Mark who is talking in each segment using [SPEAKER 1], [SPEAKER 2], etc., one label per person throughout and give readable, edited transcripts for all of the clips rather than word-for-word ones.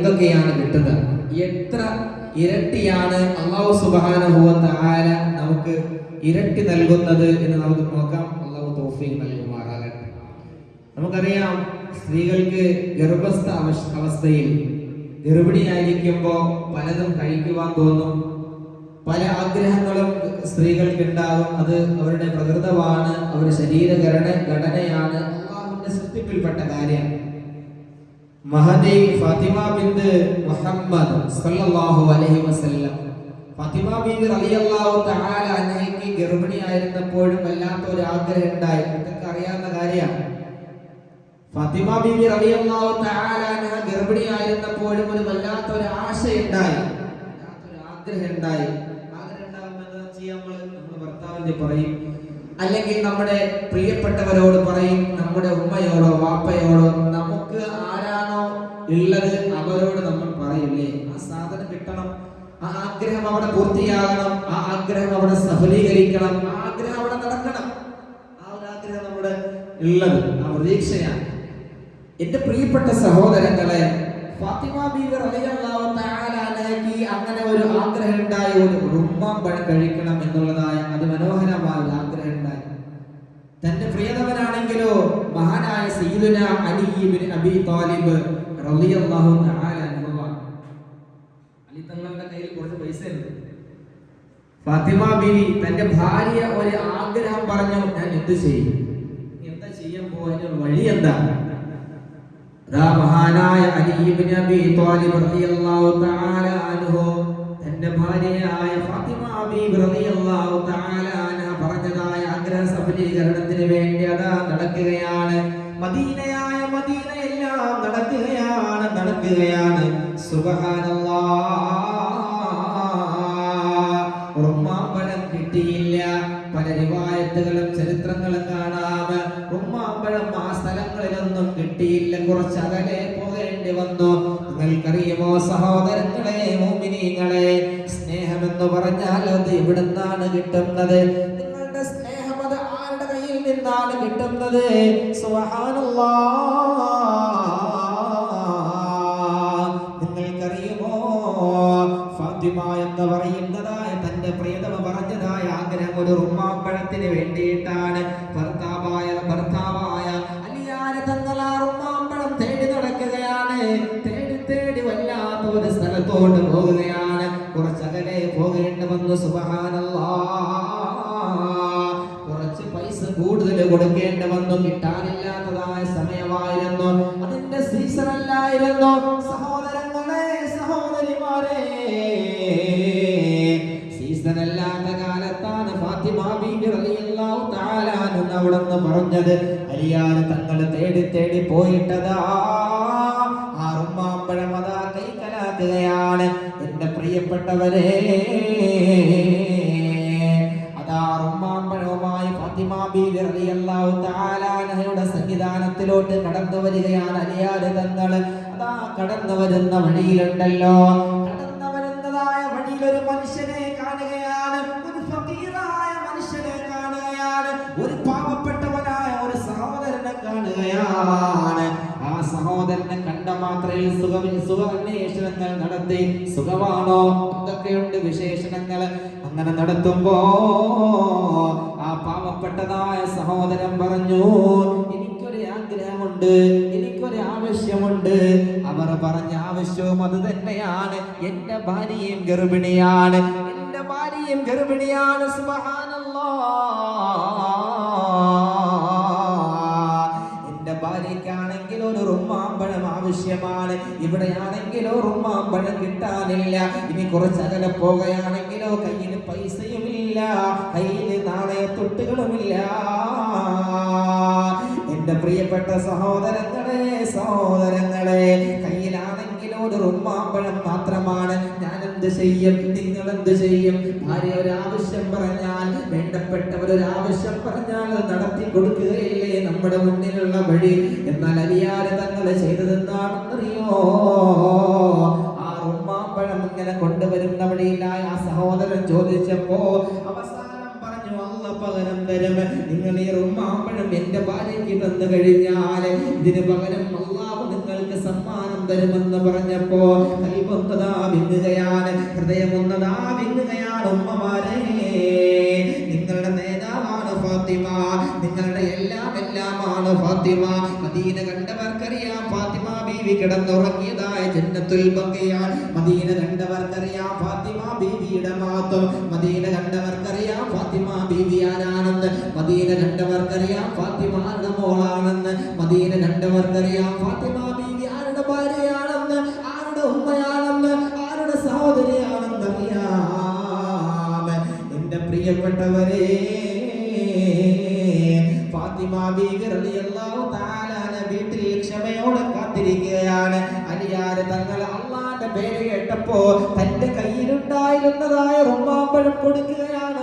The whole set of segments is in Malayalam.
[SPEAKER 1] ഇതൊക്കെയാണ് കിട്ടുന്നത്. എത്ര ഇരട്ടിയാണ് അല്ലാഹു സുബ്ഹാനഹു വ തആല നമുക്ക് ഇരട്ടി നൽകുന്നത് എന്ന് നമുക്ക് നോക്കാം. അല്ലാഹു തൗഫീഖ് നൽകുമാറാകട്ടെ. നമുക്കറിയാം, സ്ത്രീകൾക്ക് ഗർഭസ്ഥ അവസ്ഥയിൽ ഗർഭിണിയായിരിക്കുമ്പോൾ പലതും കഴിക്കുവാൻ തോന്നും. പല ആഗ്രഹങ്ങളും സ്ത്രീകൾക്ക് ഉണ്ടാകും. അത് അവരുടെ പ്രകൃതമാണ്, അവരുടെ ഘടനയാണ്, അല്ലാഹുവിന്റെ സൃഷ്ടിപ്പിൽപ്പെട്ട കാര്യമാണ്. മഹദി ഫാത്തിമ ബിൻത് മുഹമ്മദ് സല്ലല്ലാഹു അലൈഹി വസല്ലം, ഫാത്തിമ ബീവി റളിയല്ലാഹു തആല അൻഹയ്ക്ക് ഗർഭിണിയായിരുന്നപ്പോഴും വല്ലാത്ത ഒരു ആഗ്രഹം ഉണ്ടായി. നിങ്ങൾക്ക് അറിയാവുന്ന കാര്യമാണ്. ഫാത്തിമ ബീവി റളിയല്ലാഹു തആല അൻഹ ഗർഭിണിയായിരുന്നപ്പോഴും ഒരു വല്ലാത്ത ഒരു ആശയുണ്ടായി, വല്ലാത്തൊരു ആഗ്രഹം ഉണ്ടായി. ആഗ്രഹം ഉണ്ടാകുമ്പോൾ നമ്മൾ ഭർത്താവിന്റെ പറയും, അല്ലെങ്കിൽ നമ്മുടെ പ്രിയപ്പെട്ടവരോട് പറയും, നമ്മുടെ ഉമ്മയോടോ വാപ്പയോടോ, നമുക്ക് ആരാണോ ഉള്ളത് അവരോട് നമ്മൾ പറയില്ലേ, ആ സാധനം കിട്ടണം, ആ ആഗ്രഹം അവിടെ പൂർത്തിയാകണം, ആ ആഗ്രഹം അവിടെ സഫലീകരിക്കണം, ആ ആഗ്രഹം അവിടെ നടക്കണം. ആ ഒരു ആഗ്രഹം നമ്മുടെ ഉള്ളത്, ആ പ്രതീക്ഷയാണ്. എന്റെ പ്രിയപ്പെട്ട സഹോദരങ്ങളെ, ഫാത്തിമ ബീവി റളിയല്ലാഹു തആല അൻഹയ്ക്ക് അങ്ങനെ ഒരു ആഗ്രഹം ഉണ്ടായി, ഒരു റുമ്മാമ്പഴം കഴിക്കണം എന്നുള്ളതായ അതിമനോഹരമായ ഒരു ആഗ്രഹം ഉണ്ടായി. തന്റെ പ്രിയതമനാണെങ്കിലോ മഹാനായ സയ്യിദുന അലി ഇബ്നു അബീ ത്വാലിബ് റളിയല്ലാഹു തആല അൻഹു, അലി തങ്ങളുടെ കയ്യിൽ കുറച്ച് പൈസ ഉണ്ട്. ഫാത്തിമ ബീവി തന്റെ ഭാര്യ ഒരു ആഗ്രഹം പറഞ്ഞു, ഞാൻ എന്ത് ചെയ്യും, എന്താ ചെയ്യാൻ പോകുന്ന വഴി എന്താ? മഹാനായ അലി ഇബ്നു അബീ ത്വാലിബ് റളിയല്ലാഹു തആല അൻഹു തന്റെ ഭാര്യയായ ഫാത്തിമ ബീവി റളിയല്ലാഹു തആല അൻഹ പറഞ്ഞതായ ആഗ്രഹ സഫലീകരണത്തിന് വേണ്ടി അതാ നടക്കുകയാണ്. മദീനയെല്ലാം നടക്കുകയാണ്. സുബ്ഹാനല്ലാഹ്, റുമ്മാമ്പഴം കിട്ടിയില്ല. പല റിവായത്തുകളും ചരിത്രങ്ങളും കാണാം, റുമ്മാമ്പഴം ആ സ്ഥലങ്ങളിലൊന്നും കിട്ടിയില്ല, കുറച്ച് അകലെ പോകേണ്ടി വന്നു. നിങ്ങൾക്കറിയുമോ സഹോദരങ്ങളെ, മുഅ്മിനീങ്ങളെ, സ്നേഹമെന്ന് പറഞ്ഞാൽ അത് എവിടുന്നാണ് കിട്ടുന്നത്? നിങ്ങളുടെ സ്നേഹം അത് ആരുടെ കയ്യിൽ നിന്നാണ് കിട്ടുന്നത്? സുബ്ഹാനല്ലാഹ്, നിങ്ങൾക്കറിയുമോ ഫാത്തിമ എന്ന് പറയുന്നതായ തന്റെ പ്രിയതമ പറഞ്ഞതായ ആഗ്രഹം ഒരു റുമ്മാമ്പഴത്തിന് വേണ്ടിയിട്ടാണ്. ഭർത്താവായ അലിയാര തങ്ങൾ ആ റുമ്മാമ്പഴം തേടി നടക്കുകയാണ്. തേടി വല്ലാത്ത ഒരു സ്ഥലത്തോട്ട് പോകുകയാണ്. കുറച്ചകലെ പോകേണ്ടി വന്നു. സുബ്ഹാനല്ലാഹ്, കുറച്ച് പൈസ കൂടുതൽ കൊടുക്കേണ്ടി വന്നു. കിട്ടാനില്ലാത്തതായ സമയമായിരുന്നു, അതിന്റെ സീസൺ അല്ലായിരുന്നു. സഹോദരങ്ങളെ, സഹോദരിമാരെ, സീസണല്ലാത്ത കാലത്താണ് ഫാത്തിമ ബീവി റളിയല്ലാഹു തആല അൻഹ അവിടുന്ന് പറഞ്ഞത്, അലിയാർ തങ്ങൾ തേടി പോയിട്ടതാ ആ റുമ്മാമ്പഴം അതാ കൈക്കലാക്കുകയാണ്. എന്റെ പ്രിയപ്പെട്ടവരെ, അതാ റുമ്മാമ്പഴവുമായി ഫാത്തിമ ബീവി റളിയല്ലാഹു തആല അൻഹയുടെ സന്നിധാനത്തിലോട്ട് കടന്നു വരികയാണ് അലിയാർ തങ്ങൾ. അതാ കടന്നു വരുന്ന വഴിയിലുണ്ടല്ലോ, ഒരു മനുഷ്യനെ കാണുകയാണ്, ഒരു ഫഖീറായ മനുഷ്യനെ കാണുകയാണ്, ഒരു പാവപ്പെട്ടവനായ ഒരു സഹോദരനെ കാണുകയാണ്. ആ സഹോദരനെ കണ്ട മാത്രയിൽ സുഖാന്വേഷണങ്ങൾ നടത്തി. സുഖമാണോ, എന്തൊക്കെയുണ്ട് വിശേഷണങ്ങൾ, അങ്ങനെ നടത്തുമ്പോ ആ പാവപ്പെട്ടതായ സഹോദരൻ പറഞ്ഞു, എനിക്കൊരു ആഗ്രഹമുണ്ട്, എനിക്കൊരു ആവശ്യമുണ്ട്. അവർ പറഞ്ഞ ആവശ്യവും അത് തന്നെയാണ്. എന്റെ ഭാര്യയും ഗർഭിണിയാണ്. സുബ്ഹാനല്ലാഹ്, എന്റെ ഭാര്യയ്ക്കാണെങ്കിൽ ഒരു റുമ്മാമ്പഴം ആവശ്യമാണ്. ഇവിടെയാണെങ്കിലോ റുമ്മാമ്പഴം കിട്ടാനില്ല. ഇനി കുറച്ചകലെ പോകുകയാണെങ്കിലോ കയ്യിൽ പൈസയുമില്ല, കയ്യിൽ നാണയത്തൊട്ടുകളുമില്ല. എന്റെ പ്രിയപ്പെട്ട സഹോദരങ്ങളെ, കയ്യിലാണെങ്കിലോ ഒരു റുമ്മാമ്പഴം മാത്രമാണ്. ഞാൻ എന്ത് ചെയ്യും, നിങ്ങൾ എന്ത് ചെയ്യും? ഭാര്യ ഒരാവശ്യം പറഞ്ഞാൽ, വേണ്ടപ്പെട്ടവർ ഒരാവശ്യം പറഞ്ഞാൽ അത് നടത്തി കൊടുക്കുകയില്ലേ നമ്മുടെ മുന്നിലുള്ള വഴി? എന്നാൽ അലിയാർ തങ്ങൾ ചെയ്തതെന്താണെന്നറിയോ? ആ റുമ്മാമ്പഴം ഇങ്ങനെ കൊണ്ടുവരുന്ന വഴിയിലായ ആ സഹോദരൻ ചോദിച്ചപ്പോ അവസാനം പറഞ്ഞു, അല്ലാഹ് പകരം തരും. നിങ്ങൾ ഈ റുമ്മാമ്പഴം എന്റെ ഭാര്യയ്ക്ക് തന്നു കഴിഞ്ഞാൽ ഇതിന് പകരം അല്ലാഹു നിങ്ങൾക്ക് സമ്മാനം തരുമെന്ന് പറഞ്ഞപ്പോ കൽബൊന്നതാ വിങ്ങുകയാണ്, ഹൃദയമൊന്നതാ വിങ്ങുകയാണ്. ഉമ്മമാരെ, നിങ്ങളുടെ നേതാവാണ് ഫാത്തിമ, നിങ്ങളുടെ എല്ലാമാണ് ഫാത്തിമ. മദീന കണ്ടവർക്കറിയാം ഫാത്തിമ ബീവി കിടന്നുറങ്ങിയതായ ജന്നത്തുൽ ബഖിയ. മദീന കണ്ടവർക്കറിയാം ഫാത്തിമ ബീവിയുടെ മഹത്വം. മദീന കണ്ടവർക്കറിയാം ഫാത്തിമ ബീവി ആരാണെന്ന്. മദീന കണ്ടവർക്കറിയാം ഫാത്തിമ ആരുടെ മോളാണെന്ന്. മദീന കണ്ടവർക്കറിയാം ഫാത്തിമ ബീവി ആരുടെ ഭാര്യയാണെന്ന്, ആരുടെ ഉമ്മയാണെന്ന്, ആരുടെ സഹോദരിയാണെന്ന് അറിയാം. എന്റെ പ്രിയപ്പെട്ടവരെ, ഫാത്തിമ ബീവി റളിയല്ലാഹു തആല വീട്ടിൽ ക്ഷമയോടെ കാത്തിരിക്കുകയാണ്. അലിയാര് തങ്ങൾ അള്ളാന്റെ പേര് കേട്ടപ്പോ തന്റെ കയ്യിലുണ്ടായിരുന്നതായ റുമ്മാമ്പഴം കൊടുക്കുകയാണ്.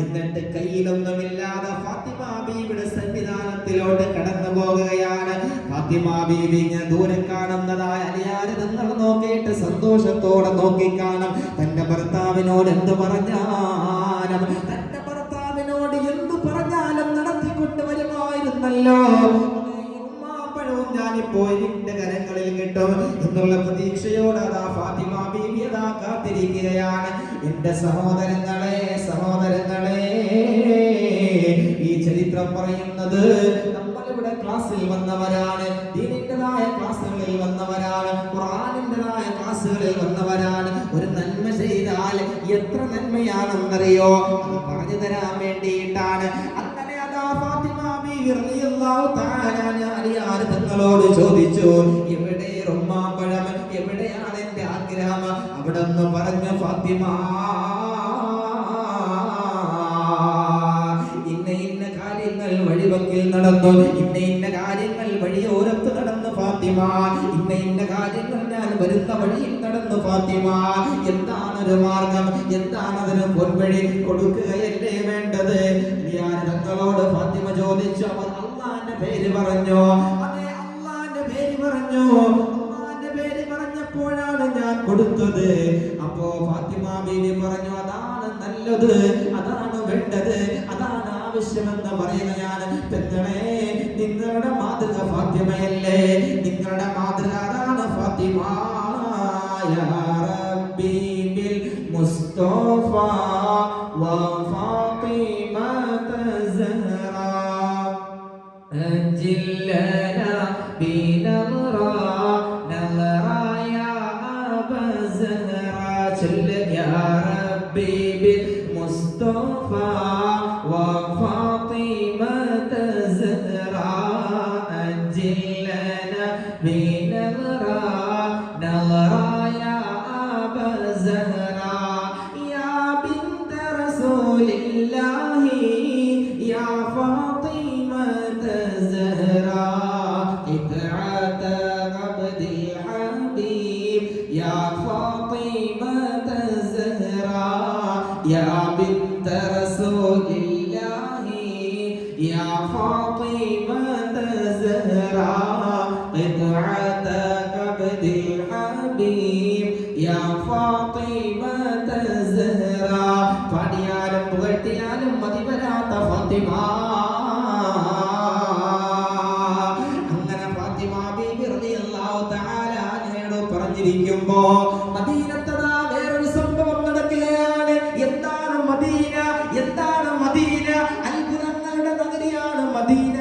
[SPEAKER 1] എന്നിട്ട് കയ്യിലൊന്നുമില്ലാതെ ഫാത്തിമ ബീവിയുടെ സംവിധാനത്തിലോട്ട് കടന്നു പോകുകയാണ്. ഫാത്തിമ ബീവി ദൂരെ കാണുന്നതായ അലിയാര് തങ്ങൾ നോക്കിയിട്ട് സന്തോഷത്തോടെ നോക്കിക്കാണും. തന്റെ ഭർത്താവിനോട് എന്ത് പറഞ്ഞാലും, തന്റെ ഭർത്താവിനോട് എന്തു പറഞ്ഞാലും നടത്തിക്കൊണ്ട് വരുമായിരുന്നല്ലോ. ഉമ്മാപ്പഴവും ഞാനിപ്പോ എന്റെ കരങ്ങളിൽ കിട്ടും എന്നുള്ള പ്രതീക്ഷയോടെ അതാ ഫാത്തിമ ബീവി അതാ കാത്തിരിക്കുകയാണ്. എന്റെ സഹോദരങ്ങളെ, ഈ ചരിത്രം പറയുന്നത് നമ്മളിവിടെ ക്ലാസ്സിൽ വന്നവരാണ്, ദീനിന്റെതായ ക്ലാസ്സുകളിൽ വന്നവരാണ്, ഖുർആനിന്റെതായ ക്ലാസ്സുകളിൽ വന്നവരാണ്. ഒരു നന്മ ചെയ്താൽ എത്ര നന്മയാണെന്നറിയോ, അത് പറഞ്ഞു തരാൻ വേണ്ടിയിട്ടാണ്. അങ്ങനെ അതാ ഫാത്തിമ ബീവി റളിയല്ലാഹു തആല അലിയാർ തങ്ങളോട് ചോദിച്ചു, എവിടെ റുമ്മാമ്പഴം, എവിടെയാണ് എന്റെ ആഗ്രഹം? അവിടെ നിന്ന് പറഞ്ഞു, ഫാത്തിമ ഇന്ന കാര്യങ്ങൾ വഴിവക്കിൽ നടന്നു, ഇന്ന കാര്യങ്ങൾ വഴിയോരത്ത് നടന്നു ഫാത്തിമ, ഇന്ന കാര്യങ്ങൾ ഞാൻ വരുന്ന വഴിയിൽ നടന്നു ഫാത്തിമ. എന്താണൊരു മാർഗം, എന്താണതൊരു പൊൻവഴി? കൊടുക്കുകയല്ലേ വേണ്ടത്? തങ്ങളോട് ഫാത്തിമ ചോദിച്ചു. അവർ അള്ളാന്റെ പേര് പറഞ്ഞു. അതെ, അള്ളാന്റെ പേര് പറഞ്ഞു. അള്ളാന്റെ പേര് പറഞ്ഞപ്പോഴാണ് ഞാൻ കൊടുത്തത്. അപ്പോ ഫാത്തിമ ബീവി പറഞ്ഞു, അതാണ് നല്ലത്, അതാണ് വേണ്ടത്, അതാണ് ആവശ്യമെന്ന് പറയുകയാണ്. പെങ്ങളെ, നിങ്ങളുടെ മാതൃക ഫാത്തിമയല്ലേ? നിങ്ങളുടെ മാതൃക അതാണ് ഫാത്തിമ. യാ റബ്ബി ബിൽ മുസ്തഫ വ ഫാത്തിമത സഹ്റാ അൻജിൽ ലനാ ബിനഗ്റാ നഗ്റാ യാ അബ സഹ്റാ. ചൊല്ല, യാ റബ്ബി ബിൽ മുസ്തഫ വ ഫാത്തിമത സഹ്റാ അൻജിൽ ലനാ ബിനഗ്റാ നഗ്റാ യാ അബ സഹ്റാ യാ ബിൻത റസൂലില്ലാഹി യാ ഫാത്തിമത സഹ്റാ ഖിത്അത അബ്ദിൽ ഹബീബ് യാ ഫാത്തിമത സഹ്റാ യാ ബിൻത റസൂലില്ലാഹി യാ ഫാത്തിമത സഹ്റാ ഖിത്അത അബ്ദിൽ ഹബീബ് യാ ഫാത്തിമത സഹ്റാ. പാടിയാലും പുകഴ്ത്തിയാലും മതി വരാത്ത ഫാത്തിമ. അങ്ങനെ ഫാത്തിമ ബീവി റളിയല്ലാഹു തആല അൻഹയോട് പറഞ്ഞിരിക്കുമ്പോ മദീനത്തതാ വേറൊരു സംഭവം നടക്കുകയാണ്. എന്താണ് മദീന? എന്താണ് മദീന? അത്ഭുതങ്ങളുടെ നഗരിയാണ് മദീന,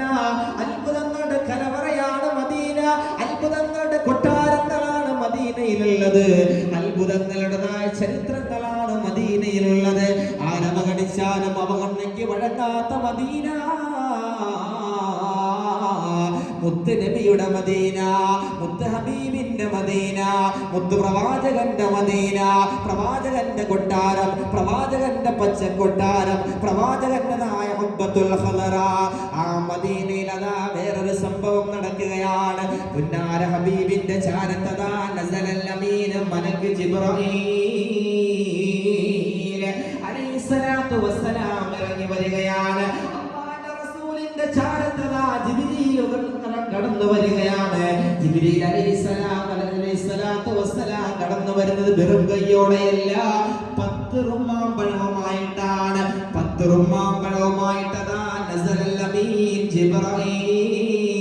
[SPEAKER 1] അത്ഭുതങ്ങളുടെ കലവറയാണ് മദീന, അത്ഭുതങ്ങളുടെ കൊട്ടാരങ്ങളാണ് മദീനയിലുള്ളത്, അത്ഭുതങ്ങളുടേതായ ചരിത്രങ്ങളാണ് മദീനയിലുള്ളത്. ആരവഗണിച്ചാലും അവഗണനയ്ക്ക് വഴങ്ങാത്ത മദീന, മുത്ത് നബിയുടെ മദീന, മുത്ത് ഹബീബിന്റെ മദീന, മുത്ത് പ്രവാചകന്റെ മദീന, പ്രവാചകന്റെ കൊട്ടാരം, പ്രവാചകന്റെ പച്ചക്കൊട്ടാരം, പ്രവാചകന്റെതായ ഹുബ്ബത്തുൽ ഖദറ. ആ മദീനയിൽ അതാ വേറൊരു സംഭവം നടക്കുകയാണ്. പുന്നാര ഹബീബിന്റെ ചാരത്തതാ നസലൽ അമീൻ മലക്ക് ജിബ്രീൽ അലൈഹിസ്സലാത്തു വസ്സലാം ഇറങ്ങി വരികയാണ്. അല്ലാഹുവിന്റെ റസൂലിന്റെ ചാരത്തതാ ജിബ്രീൽ കടന്നു വരികയാണ്. ജിബ്രീൽ അലൈഹിസ്സലാത്തു വസ്സലാം കടന്നു വരുന്നത് വെറും കൈയോടെയല്ല, 10 റുമ്മാമ്പഴവുമായിട്ടാണ്. 10 റുമ്മാമ്പഴവുമായിട്ടതാ നസലൽ അമീൻ ജിബ്രീൽ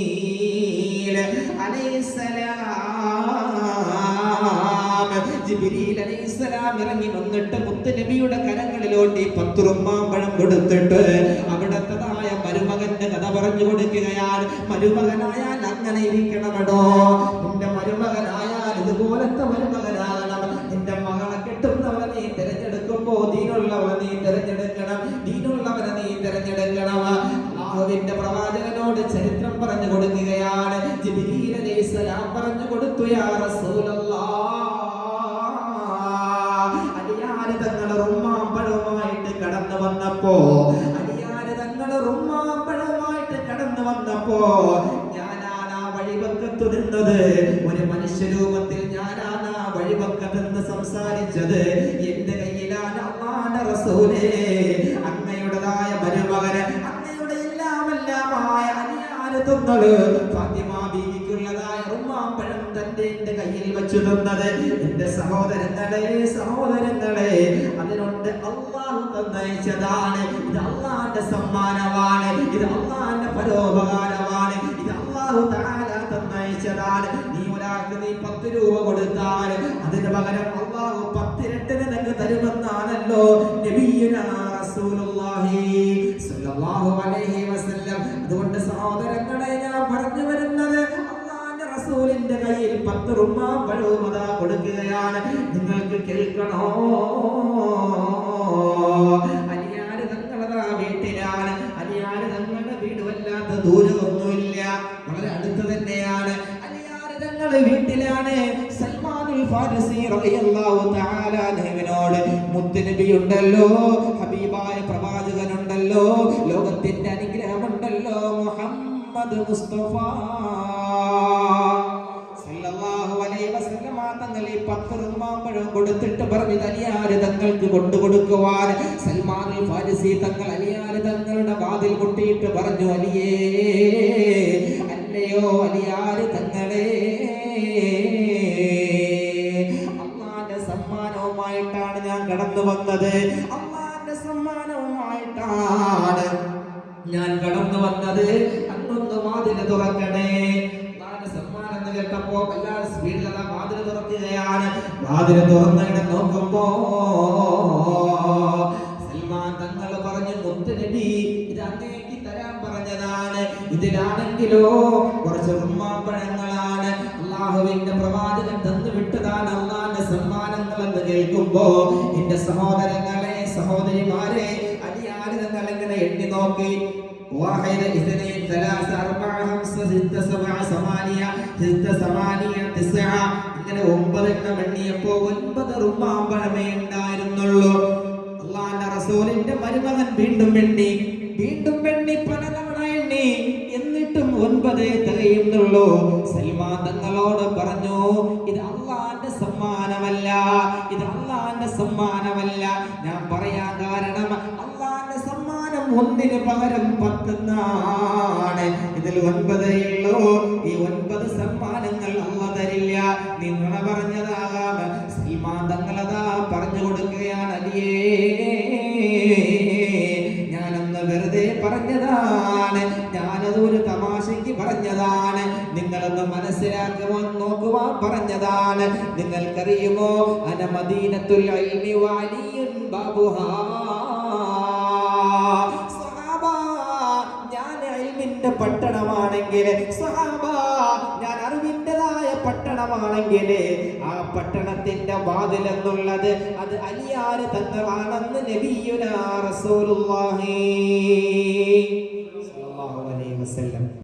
[SPEAKER 1] ജിബ്രീൽ അലൈഹിസ്സലാം ഇറങ്ങി വന്നിട്ട് മുത്തുനബിയുടെ കരങ്ങളിലോട്ട് 10 റുമ്മാമ്പഴം കൊടുത്തിട്ട് അവിടത്തതായ മരുമകന്റെ കഥ പറഞ്ഞു കൊടുക്കുകയാണ്. മരുമകനായാൽ അങ്ങനെ ഇരിക്കണമെടോ, നിന്റെ മരുമകനായാൽ ഇതുപോലത്തെ മരുമകനാകണം. നിന്റെ മകളെ കെട്ടുന്നവനെ നീ തിരഞ്ഞെടുക്കുമ്പോ ദീനുള്ളവനെ നീ തിരഞ്ഞെടുക്കണം, ദീനുള്ളവനെ നീ തിരഞ്ഞെടുക്കണം. അല്ലാഹുവിന്റെ പ്രവാചകനോട് ചരിത്രം പറഞ്ഞു കൊടുക്കുകയാണ്. ജിബ്രീൽ അലൈഹിസ്സലാം പറഞ്ഞു കൊടുത്തു, യാ റസൂലല്ലാഹ്, അലിയാര് തങ്ങൾ റുമ്മാമ്പഴവുമായിട്ട് കടന്നു വന്നപ്പോ, അലിയാര് തങ്ങൾ റുമ്മാമ്പഴവുമായിട്ട് കടന്നു വന്നപ്പോ ഞാനാണ് ആ വഴിവക്കത്ത് നിന്നത്. ഒരു മനുഷ്യരൂപത്തിൽ ഞാനാണ് ആ വഴിവക്കത്ത് നിന്ന് സംസാരിച്ചത്. എന്റെ കയ്യിലാണ് അല്ലാഹുവിന്റെ റസൂലേ അങ്ങയുടേതായ മരുമകന്, അങ്ങയുടെ എല്ലാമെല്ലാമായ അലിയാര് തങ്ങൾ ഫാത്തിമ ബീവിക്കുള്ളതായ റുമ്മാമ്പഴം എന്റെ കയ്യിൽ വെച്ചു തന്നത്. എന്റെ സഹോദരങ്ങളെ, സഹോദരങ്ങളെ, അതിനോട് അല്ലാഹു തന്നയച്ചതാണ്. ഇത് അല്ലാഹുവിന്റെ സമ്മാനമാണ്, ഇത് അല്ലാഹുവിന്റെ പരോപകാരമാണ്, ഇത് അല്ലാഹു തആല തന്നയച്ചതാണ്. നീ ഒരാൾക്ക് 10 രൂപ കൊടുത്താൽ അതിന് പകരം അല്ലാഹു 10 ഇരട്ടി നിനക്ക് തരുമെന്നാണല്ലോ നബിയുനാ റസൂലുള്ളാഹി സ്വല്ലല്ലാഹു അലൈഹി വസല്ലം. അതുകൊണ്ട് സഹോദരങ്ങളെ, ഞാൻ പറഞ്ഞു വരുന്നത് റസൂലിന്റെ കയ്യിൽ 10 റുമ്മാമ്പഴവും അതാ കൊടുക്കുകയാണ്. നിങ്ങൾക്ക് കേൾക്കണോ? അലിയാര് തങ്ങളതാ വീട്ടിലാണ്. അലിയാര് തങ്ങളുടെ വീട് വല്ലാത്ത ദൂരമൊന്നുമില്ല, വളരെ അടുത്ത് തന്നെയാണ്. അലിയാര് തങ്ങളുടെ വീട്ടിലാണ്. സൽമാനുൽ ഫാരിസി റളിയല്ലാഹു തആല അൻഹുവിനോട് മുത്തുനബി ഉണ്ടല്ലോ, ഹബീബായ പ്രവാചകനുണ്ടല്ലോ, ലോകത്തിന്റെ അനുഗ്രഹമുണ്ടല്ലോ, മുഹമ്മദ് മുസ്തഫ സല്ലല്ലാഹു അലൈഹി വസല്ലം തങ്ങൾ 10 റുമ്മാമ്പഴം കൊടുത്തിട്ട് പറഞ്ഞു, അലിയാര് തങ്ങൾക്ക് കൊണ്ടുകൊടുക്കുവാൻ. സൽമാനുൽ ഫാരിസി തങ്ങൾ അലിയാര് തങ്ങളുടെ വാതിൽ കൊട്ടിയിട്ട് പറഞ്ഞു, അലിയേ, അല്ലയോ അലിയാര് തങ്ങളെ, അല്ലാഹുവിന്റെ സമ്മാനവുമായിട്ടാണ് ഞാൻ കടന്നു വന്നത്. അല്ലാഹുവിന്റെ സമ്മാനവുമായിട്ടാണ് ഞാൻ കടന്നു വന്നത്. അന്നൊന്ന് വാതിൽ തുറക്കണേ. സമ്മാനം എന്ന് കേട്ടപ്പോ എല്ലാവരും സ്പീഡിൽ വാതിൽ തുറക്കുകയാണ്. വാതിൽ തുറന്നിട്ട് നോക്കുമ്പോ സൽമാൻ തങ്ങൾ പറഞ്ഞു, മുത്തുനബി, ഇത് അങ്ങേക്ക് തരാൻ പറഞ്ഞതാണ്. ഇതിലാണെങ്കിലോ കുറച്ച് റുമ്മാമ്പഴങ്ങളാണ്, അല്ലാഹുവിന്റെ പ്രവാചകൻ തന്നു വിട്ടതാണ് അല്ലാഹുവിന്റെ സമ്മാനങ്ങൾ എന്ന് കേൾക്കുമ്പോ എന്റെ സഹോദരങ്ങളെ, സഹോദരിമാരെ, അലിയാര് തങ്ങൾ എങ്ങനെ എണ്ണി നോക്കി. 1 2 3 4 5 6 7 8 9 ഇങ്ങനെ 9 എണ്ണം എണ്ണിയപ്പോ 9 റുമ്മാമ്പഴമേ ഉണ്ടായിരുന്നുള്ളൂ. അല്ലാഹുവിന്റെ റസൂലിന്റെ മരുമകൻ വീണ്ടും എണ്ണി, വീണ്ടും എണ്ണി, പലതവണ എണ്ണി, എന്നിട്ടും 9 തികയുന്നുള്ളൂ. സൽമാൻ തങ്ങളോട് പറഞ്ഞു, ഇത് അല്ലാഹുവിന്റെ സമ്മാനമല്ല, ഇത് അല്ലാഹുവിന്റെ സമ്മാനമല്ല. ഞാൻ പറയാൻ കാരണം അല്ലാഹുവിന്റെ സമ്മാനം 1 പകരം 10 എന്നാണ്. ഇതിൽ 9 ഉള്ളൂ. ഈ 9 സമ്മാനങ്ങൾ അല്ലാഹു തരില്ല. നീ നുണ പറഞ്ഞതാകാം. സൽമാൻ തങ്ങളതാ പറഞ്ഞു കൊടുക്കുകയാണ്, അലിയേ, ഞാനൊന്ന് വെറുതെ പറഞ്ഞതാണ്, ഞാനതൊരു തമാശയ്ക്ക് പറഞ്ഞതാണ്, നിങ്ങളൊന്ന് മനസ്സിലാക്കുവാൻ നോക്കുവാൻ പറഞ്ഞതാണ്. നിങ്ങൾക്കറിയുമോ, അന മദീനത്തുൽ ഇൽമി വഅലിയുൻ ബാബുഹാ. സഹാബാ, ഞാൻ ഇൽമിന്റെ പട്ടണമാണെങ്കിൽ, സഹാബാ, ഞാൻ അറിവിൻ്റെതായ പട്ടണമാണെങ്കിൽ, ആ പട്ടണത്തിന്റെ വാതിൽ എന്നുള്ളത് അത് അലിയാര് തങ്ങളാണെന്ന് നബിയുനാ റസൂലുള്ളാഹി